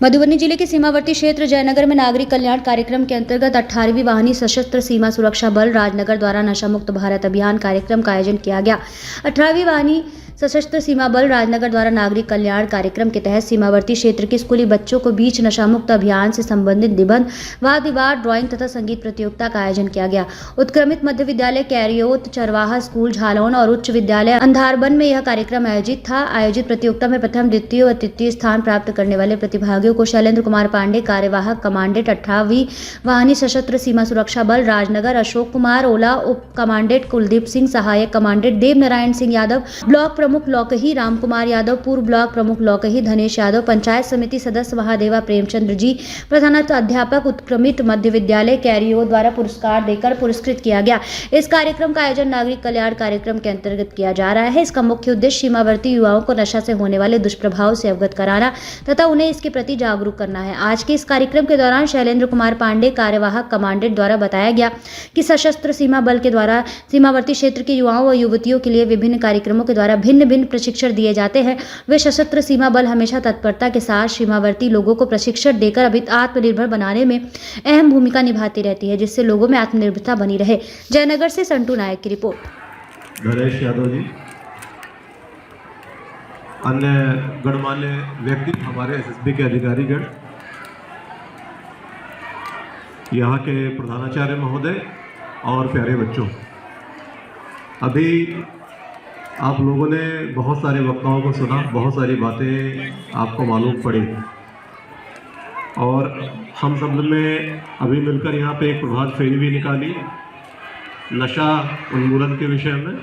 मधुबनी जिले के सीमावर्ती क्षेत्र जयनगर में नागरिक कल्याण कार्यक्रम के अंतर्गत 18वीं वाहिनी सशस्त्र सीमा सुरक्षा बल राजनगर द्वारा नशा मुक्त भारत अभियान कार्यक्रम का आयोजन किया गया। 18वीं वाहिनी सशस्त्र सीमा बल राजनगर द्वारा नागरिक कल्याण कार्यक्रम के तहत सीमावर्ती क्षेत्र के स्कूली बच्चों को बीच नशा मुक्त अभियान से संबंधित निबंध, वाद विवाद, ड्राइंग तथा संगीत प्रतियोगिता का आयोजन किया गया। उत्क्रमित मध्य विद्यालय कैरियोत, चरवाहा स्कूल झालौन और उच्च विद्यालय अंधारबन में यह कार्यक्रम आयोजित था। आयोजित प्रतियोगिता में प्रथम, द्वितीय और तृतीय स्थान प्राप्त करने वाले प्रतिभागियों को शैलेंद्र कुमार पांडे, कार्यवाहक कमांडेंट 18वीं वाहिनी सशस्त्र सीमा सुरक्षा बल राजनगर, अशोक कुमार ओला, उप कमांडेंट कुलदीप सिंह, सहायक कमांडेंट देव नारायण सिंह यादव, ब्लॉक प्रमुख लौकही राम कुमार यादव, पूर्व ब्लॉक प्रमुख लौकही धनेश यादव, पंचायत समिति सदस्य महादेवा प्रेमचंद्र जी, प्रधानाध्यापक उत्क्रमित मध्य विद्यालय कैरियो द्वारा पुरस्कार देकर पुरस्कृत किया गया। इस कार्यक्रम का आयोजन नागरिक कल्याण कार्यक्रम के अंतर्गत किया जा रहा है। इसका मुख्य उद्देश्य सीमावर्ती युवाओं को नशा से होने वाले दुष्प्रभाव से अवगत कराना तथा उन्हें इसके प्रति जागरूक करना है। आज के इस कार्यक्रम के दौरान शैलेंद्र कुमार पांडे, कार्यवाहक कमांडेंट द्वारा बताया गया कि सशस्त्र सीमा बल के द्वारा सीमावर्ती क्षेत्र के युवाओं व युवतियों के लिए विभिन्न कार्यक्रमों के द्वारा भिन्न भिन्न प्रशिक्षण दिए जाते हैं। वे सशस्त्र सीमा बल हमेशा तत्परता के साथ सीमावर्ती लोगों को प्रशिक्षण देकर आत्मनिर्भर बनाने में अहम भूमिका निभाती रहती है, जिससे लोगों में आत्मनिर्भरता बनी रहे। जयनगर से संटू नायक की रिपोर्ट। धनेश यादव जी, अन्य गणमान्य व्यक्ति, हमारे एसएसबी के अधिकारीगण, यहाँ के प्रधानाचार्य महोदय और प्यारे बच्चों, अभी आप लोगों ने बहुत सारे वक्ताओं को सुना, बहुत सारी बातें आपको मालूम पड़ी और हम सब में अभी मिलकर यहाँ पे एक प्रभात फेरी भी निकाली नशा उन्मूलन के विषय में।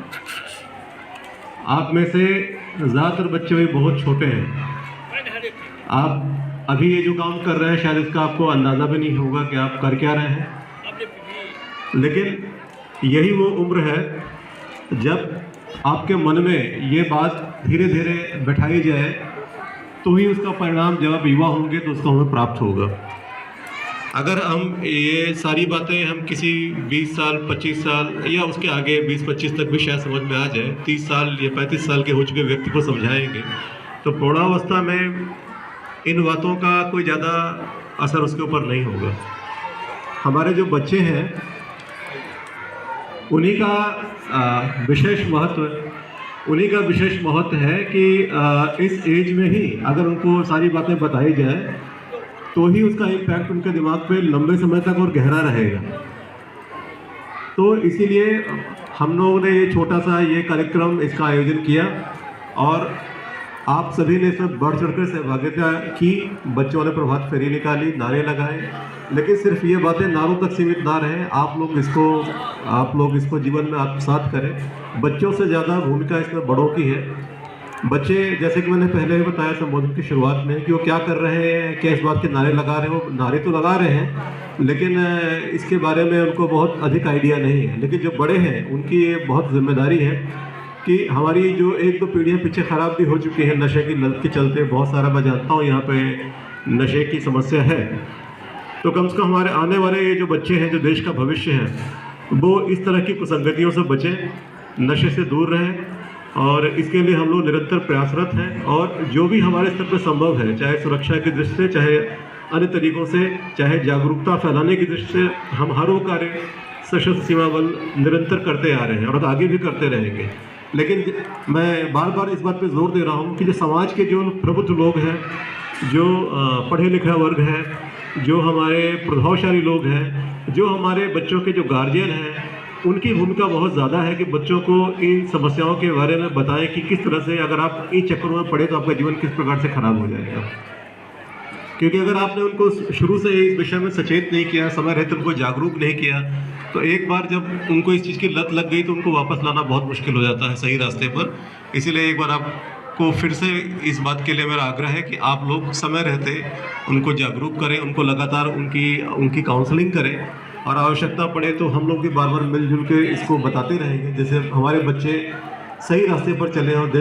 आप में से ज़्यादातर बच्चे भी बहुत छोटे हैं। आप अभी ये जो काम कर रहे हैं शायद इसका आपको अंदाज़ा भी नहीं होगा कि आप कर क्या रहे हैं, लेकिन यही वो उम्र है जब आपके मन में ये बात धीरे धीरे बैठाई जाए तो ही उसका परिणाम जब आप युवा होंगे तो उसका हमें प्राप्त होगा। अगर हम ये सारी बातें हम किसी 20 साल, 25 साल या उसके आगे 20-25 तक भी शायद समझ में आ जाए, 30 साल या 35 साल के हो चुके व्यक्ति को समझाएंगे तो प्रौढ़ावस्था में इन बातों का कोई ज़्यादा असर उसके ऊपर नहीं होगा। हमारे जो बच्चे हैं उन्हीं का विशेष महत्व है कि इस एज में ही अगर उनको सारी बातें बताई जाए तो ही उसका इम्पैक्ट उनके दिमाग पे लंबे समय तक और गहरा रहेगा। तो इसीलिए हम लोगों ने ये छोटा सा ये कार्यक्रम इसका आयोजन किया और आप सभी ने इसमें बढ़ चढ़कर सहभागिता की। बच्चों ने प्रभात फेरी निकाली, नारे लगाए, लेकिन सिर्फ ये बातें नारों तक सीमित ना रहें। आप लोग इसको जीवन में आत्मसात करें। बच्चों से ज़्यादा भूमिका इसमें बड़ों की है। बच्चे, जैसे कि मैंने पहले ही बताया संबोधन की शुरुआत में, कि वो क्या कर रहे हैं, क्या इस बात के नारे लगा रहे हैं। वो नारे तो लगा रहे हैं लेकिन इसके बारे में उनको बहुत अधिक आइडिया नहीं है। लेकिन जो बड़े हैं उनकी ये बहुत जिम्मेदारी है कि हमारी जो 1-2 पीढ़ियाँ पीछे ख़राब भी हो चुकी हैं नशे की लत के चलते। बहुत सारा मैं जानता हूँ यहाँ पे नशे की समस्या है, तो कम से कम हमारे आने वाले ये जो बच्चे हैं, जो देश का भविष्य है, वो इस तरह की कुसंगतियों से बचें, नशे से दूर रहें। और इसके लिए हम लोग निरंतर प्रयासरत हैं और जो भी हमारे स्तर पर संभव है, चाहे सुरक्षा की दृष्टि से, चाहे अन्य तरीक़ों से, चाहे जागरूकता फैलाने की दृष्टि से, हम हर वो कार्य सशस्त्र सीमा बल निरंतर करते आ रहे हैं और आगे भी करते रहेंगे। लेकिन मैं बार बार इस बात पे जोर दे रहा हूँ कि जो समाज के जो प्रबुद्ध लोग हैं, जो पढ़े लिखे वर्ग हैं, जो हमारे प्रभावशाली लोग हैं, जो हमारे बच्चों के जो गार्जियन हैं, उनकी भूमिका बहुत ज़्यादा है कि बच्चों को इन समस्याओं के बारे में बताएं कि किस तरह से अगर आप इन चक्करों में पड़े तो आपका जीवन किस प्रकार से खराब हो जाएगा। क्योंकि अगर आपने उनको शुरू से इस विषय में सचेत नहीं किया, समय रहते उनको जागरूक नहीं किया, तो एक बार जब उनको इस चीज़ की लत लग गई तो उनको वापस लाना बहुत मुश्किल हो जाता है सही रास्ते पर। इसीलिए एक बार आपको फिर से इस बात के लिए मेरा आग्रह है कि आप लोग समय रहते उनको जागरूक करें, उनको लगातार उनकी काउंसलिंग करें और आवश्यकता पड़े तो हम लोग भी बार बार मिलजुल के इसको बताते रहेंगे, जैसे हमारे बच्चे सही रास्ते पर चले और